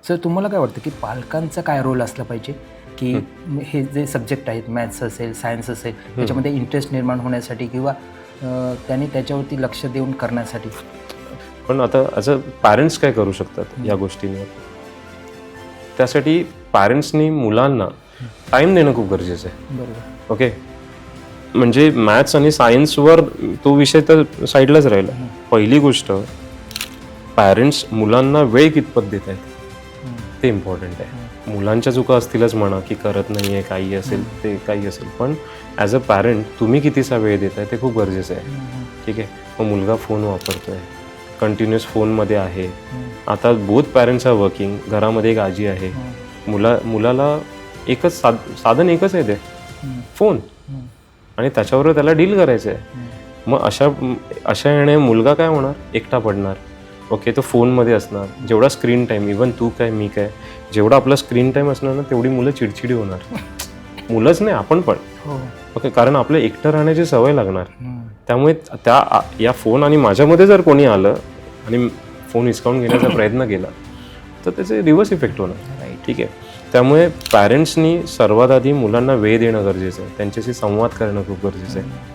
Sir तुम्हाला काय वाटतं की पालकांचा काय रोल असला पाहिजे की हे जे सब्जेक्ट आहेत मॅथ्स असेल सायन्स असेल त्याच्यामध्ये इंटरेस्ट निर्माण होण्यासाठी किंवा त्यांनी त्याच्यावरती लक्ष देऊन करण्यासाठी? पण आता ॲज अ पॅरेंट्स काय करू शकतात या गोष्टींवर? त्यासाठी पॅरेंट्सनी मुलांना टाईम देणं खूप गरजेचं आहे. बरोबर. ओके, म्हणजे मॅथ्स आणि सायन्सवर तो विषय तर साईडलाच राहिला. पहिली गोष्ट, पॅरेंट्स मुलांना वेळ कितपत देत आहेत ते इम्पॉर्टंट आहे. मुलांच्या चुका असतीलच म्हणा की करत नाही आहे, काही असेल ते काही असेल, पण ॲज अ पॅरेंट तुम्ही कितीसा वेळ देताय ते खूप गरजेचं आहे. ठीक आहे, मग मुलगा फोन वापरतोय, कंटिन्युअस फोनमध्ये आहे. आता बोथ पॅरेंट्स आर वर्किंग, घरामध्ये एक आजी आहे, मुलाला एकच साधन एकच आहे ते फोन, आणि त्याच्याबरोबर त्याला डील करायचं आहे. मग अशा याने मुलगा काय होणार, एकटा पडणार. ओके, तो फोनमध्ये असणार. जेवढा स्क्रीन टाईम, इवन तू काय मी काय, जेवढा आपला स्क्रीन टाईम असणार ना तेवढी मुलं चिडचिडी होणार. मुलंच नाही, आपण पण. ओके, कारण आपलं एकटं राहण्याची सवय लागणार. त्यामुळे या फोन आणि माझ्यामध्ये जर कोणी आलं आणि फोन हिसकावून घेण्याचा प्रयत्न केला तर त्याचे रिव्हर्स इफेक्ट होणार. ठीक आहे, त्यामुळे पॅरेंट्सनी सर्वात आधी मुलांना वेळ देणं गरजेचं आहे, त्यांच्याशी संवाद करणं खूप गरजेचं आहे.